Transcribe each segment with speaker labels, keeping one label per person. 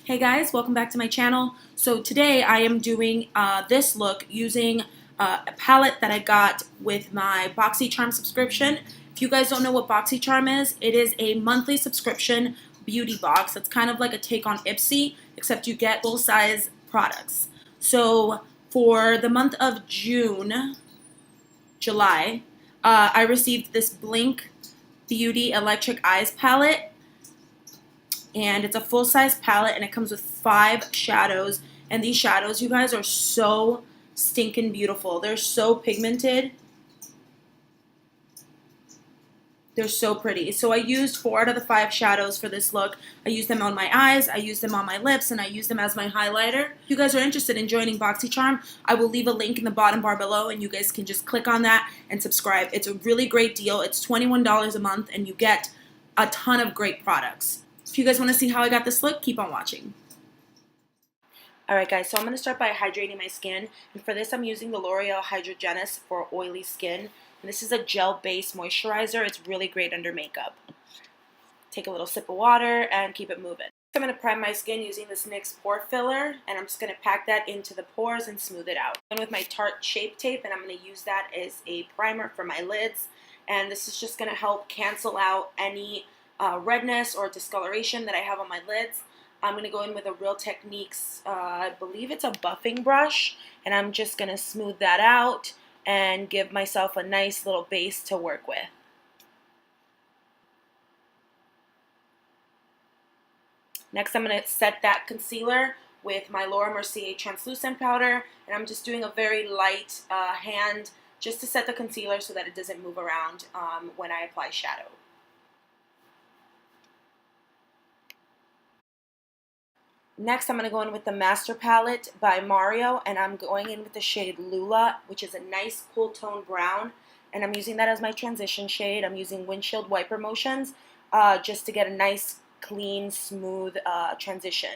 Speaker 1: Hey guys, welcome back to my channel. So today I am doing this look using a palette that I got with my Boxy Charm subscription. If you guys don't know what Boxy Charm is, it is a monthly subscription beauty box. It's kind of like a take on Ipsy, except you get full-size products. So for the month of July, I received this Blinc Beauty Electric Eyes palette. And it's a full-size palette, and it comes with 5 shadows. And these shadows, you guys, are so stinking beautiful. They're so pigmented. They're so pretty. So I used 4 out of the 5 shadows for this look. I used them on my eyes, I used them on my lips, and I used them as my highlighter. If you guys are interested in joining BoxyCharm, I will leave a link in the bottom bar below, and you guys can just click on that and subscribe. It's a really great deal. It's $21 a month, and you get a ton of great products. If you guys want to see how I got this look, keep on watching. Alright guys, so I'm going to start by hydrating my skin. And for this I'm using the L'Oreal Hydrogenis for oily skin. And this is a gel-based moisturizer. It's really great under makeup. Take a little sip of water and keep it moving. I'm going to prime my skin using this NYX pore filler. And I'm just going to pack that into the pores and smooth it out. I'm with my Tarte Shape Tape, and I'm going to use that as a primer for my lids. And this is just going to help cancel out any redness or discoloration that I have on my lids. I'm going to go in with a Real Techniques, I believe it's a buffing brush, and I'm just going to smooth that out and give myself a nice little base to work with. Next I'm going to set that concealer with my Laura Mercier translucent powder, and I'm just doing a very light hand just to set the concealer so that it doesn't move around when I apply shadow. Next, I'm going to go in with the Master Palette by Mario, and I'm going in with the shade Lula, which is a nice cool tone brown, and I'm using that as my transition shade. I'm using windshield wiper motions just to get a nice, clean, smooth transition.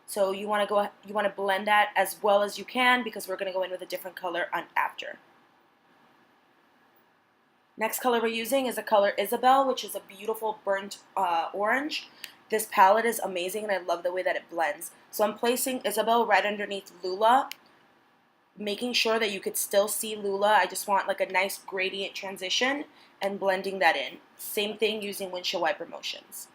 Speaker 1: So you want to blend that as well as you can, because we're going to go in with a different color on after. Next color we're using is the color Isabel, which is a beautiful burnt orange. This palette is amazing, and I love the way that it blends. So I'm placing Isabel right underneath Lula, making sure that you could still see Lula. I just want like a nice gradient transition and blending that in. Same thing using windshield wiper motions.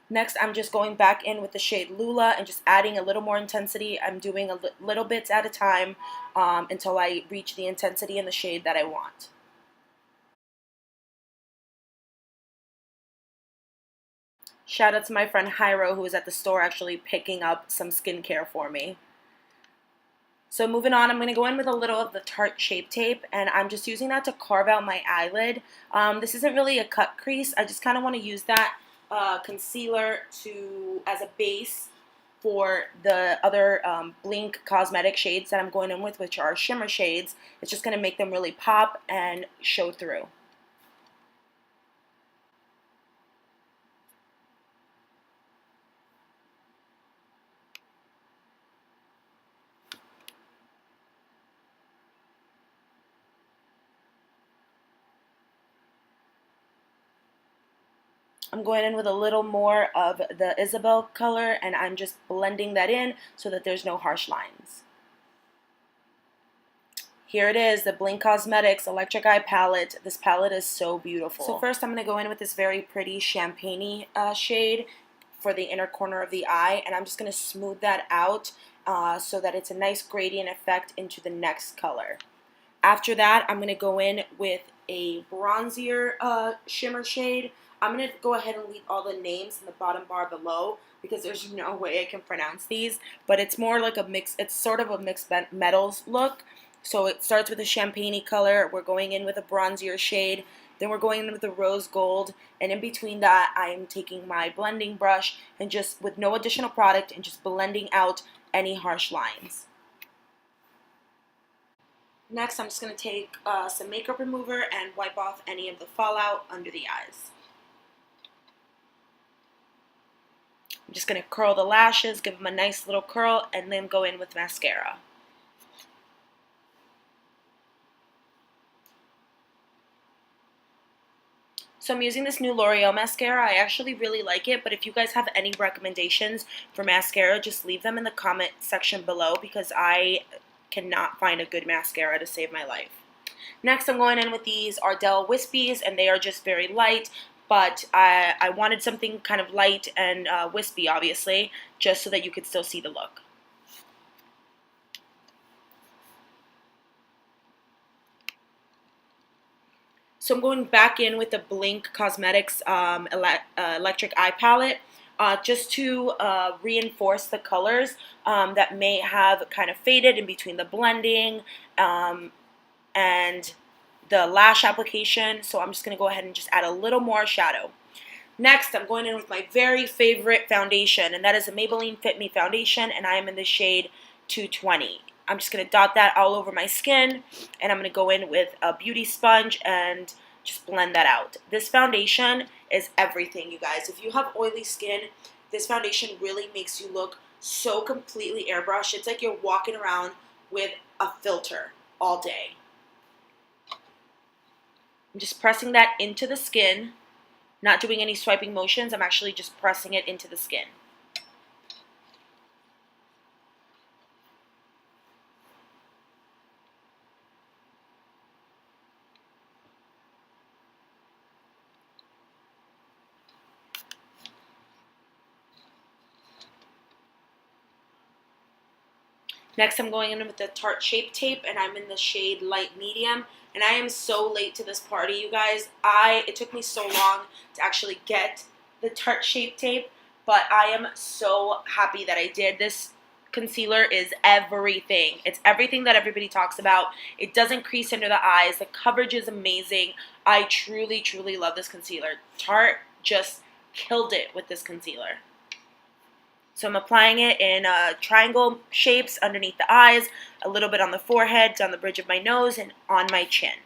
Speaker 1: Next, I'm just going back in with the shade Lula and just adding a little more intensity. I'm doing little bits at a time until I reach the intensity in the shade that I want. Shout out to my friend Hyro, who was at the store actually picking up some skincare for me. So moving on, I'm going to go in with a little of the Tarte Shape Tape, and I'm just using that to carve out my eyelid. This isn't really a cut crease. I just kind of want to use that concealer as a base for the other Blinc cosmetic shades that I'm going in with, which are shimmer shades. It's just going to make them really pop and show through. I'm going in with a little more of the Isabel color, and I'm just blending that in so that there's no harsh lines. Here it is, the Blinc Cosmetics Electric Eye Palette. This palette is so beautiful. So first I'm going to go in with this very pretty champagne-y shade for the inner corner of the eye, and I'm just going to smooth that out so that it's a nice gradient effect into the next color. After that, I'm going to go in with a bronzier shimmer shade. I'm going to go ahead and leave all the names in the bottom bar below because there's no way I can pronounce these, but it's more like a mix. It's sort of a mixed metals look. So it starts with a champagne-y color. We're going in with a bronzier shade. Then we're going in with a rose gold. And in between that, I'm taking my blending brush and just with no additional product and just blending out any harsh lines. Next, I'm just going to take some makeup remover and wipe off any of the fallout under the eyes. I'm just going to curl the lashes, give them a nice little curl, and then go in with mascara. So I'm using this new L'Oreal mascara. I actually really like it, but if you guys have any recommendations for mascara, just leave them in the comment section below because I cannot find a good mascara to save my life. Next, I'm going in with these Ardell Wispies, and they are just very light, but I wanted something kind of light and wispy, obviously, just so that you could still see the look. So I'm going back in with the Blinc Cosmetics Electric Eye Palette just to reinforce the colors that may have kind of faded in between the blending and the lash application. So I'm just going to go ahead and just add a little more shadow. Next, I'm going in with my very favorite foundation, and that is a Maybelline Fit Me foundation, and I am in the shade 220. I'm just going to dot that all over my skin, and I'm going to go in with a beauty sponge and just blend that out. This foundation is everything, you guys. If you have oily skin, this foundation really makes you look so completely airbrushed. It's like you're walking around with a filter all day. I'm just pressing that into the skin, not doing any swiping motions. I'm actually just pressing it into the skin. Next, I'm going in with the Tarte Shape Tape, and I'm in the shade Light Medium. And I am so late to this party, you guys. It took me so long to actually get the Tarte Shape Tape, but I am so happy that I did. This concealer is everything. It's everything that everybody talks about. It doesn't crease under the eyes. The coverage is amazing. I truly, truly love this concealer. Tarte just killed it with this concealer. So I'm applying it in triangle shapes underneath the eyes, a little bit on the forehead, down the bridge of my nose, and on my chin.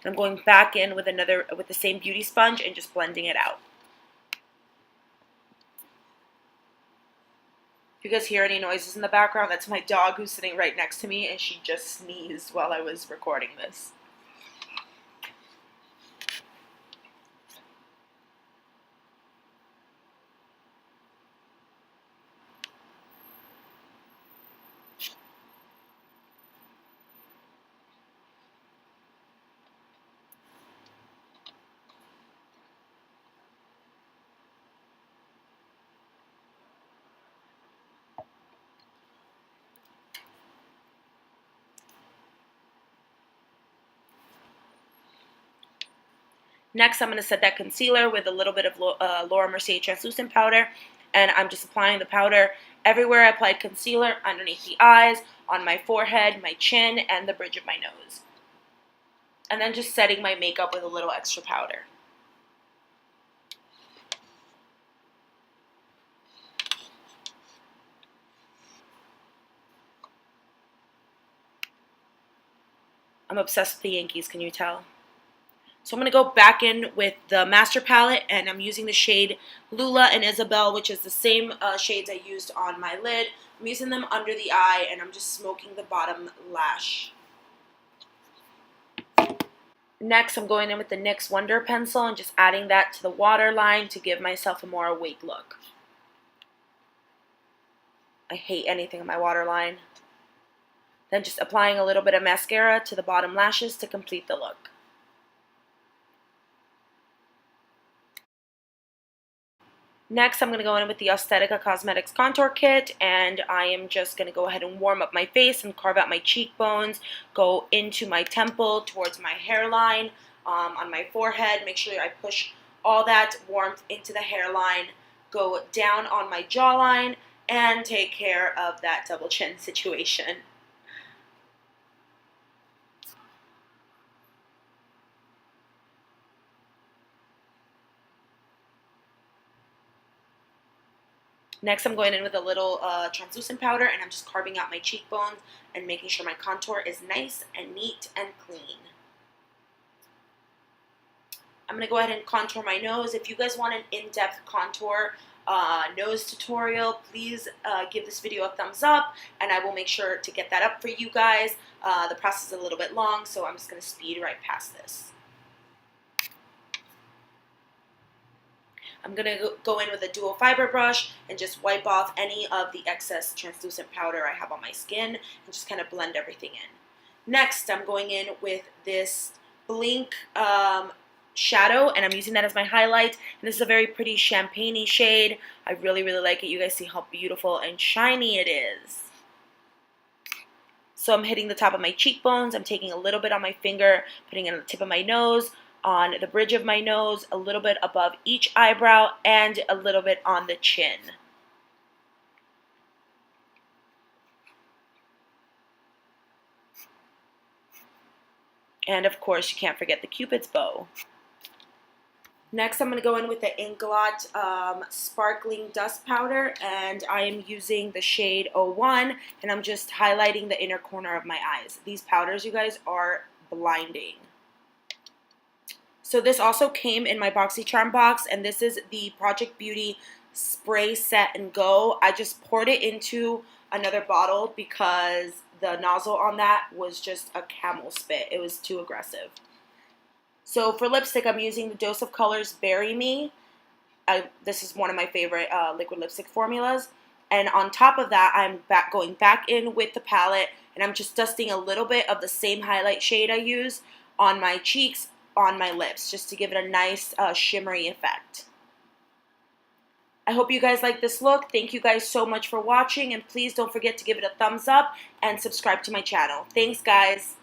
Speaker 1: And I'm going back in with the same beauty sponge and just blending it out. If you guys hear any noises in the background, that's my dog who's sitting right next to me, and she just sneezed while I was recording this. Next, I'm going to set that concealer with a little bit of Laura Mercier translucent powder, and I'm just applying the powder everywhere I applied concealer, underneath the eyes, on my forehead, my chin, and the bridge of my nose. And then just setting my makeup with a little extra powder. I'm obsessed with the Yankees, can you tell? So I'm going to go back in with the Master Palette, and I'm using the shade Lula and Isabel, which is the same shades I used on my lid. I'm using them under the eye, and I'm just smoking the bottom lash. Next, I'm going in with the NYX Wonder Pencil and just adding that to the waterline to give myself a more awake look. I hate anything on my waterline. Then just applying a little bit of mascara to the bottom lashes to complete the look. Next, I'm going to go in with the Aesthetica Cosmetics Contour Kit, and I am just going to go ahead and warm up my face and carve out my cheekbones, go into my temple, towards my hairline, on my forehead. Make sure I push all that warmth into the hairline, go down on my jawline, and take care of that double chin situation. Next, I'm going in with a little translucent powder, and I'm just carving out my cheekbones and making sure my contour is nice and neat and clean. I'm going to go ahead and contour my nose. If you guys want an in-depth contour, nose tutorial, please give this video a thumbs up, and I will make sure to get that up for you guys. The process is a little bit long, so I'm just going to speed right past this. I'm going to go in with a dual fiber brush and just wipe off any of the excess translucent powder I have on my skin and just kind of blend everything in. Next, I'm going in with this Blinc shadow, and I'm using that as my highlight, and this is a very pretty champagne-y shade. I really, really like it. You guys see how beautiful and shiny it is. So I'm hitting the top of my cheekbones. I'm taking a little bit on my finger, putting it on the tip of my nose, on the bridge of my nose, a little bit above each eyebrow, and a little bit on the chin. And of course, you can't forget the Cupid's bow. Next, I'm going to go in with the Inglot Sparkling Dust Powder, and I am using the shade 01, and I'm just highlighting the inner corner of my eyes. These powders, you guys, are blinding. So this also came in my BoxyCharm box, and this is the Project Beauty Spray Set and Go. I just poured it into another bottle because the nozzle on that was just a camel spit. It was too aggressive. So for lipstick, I'm using the Dose of Colors Bury Me. This is one of my favorite liquid lipstick formulas. And on top of that, I'm going back in with the palette, and I'm just dusting a little bit of the same highlight shade I use on my cheeks, on my lips, just to give it a nice shimmery effect. I hope you guys like this look. Thank you guys so much for watching, and please don't forget to give it a thumbs up and subscribe to my channel. Thanks, guys.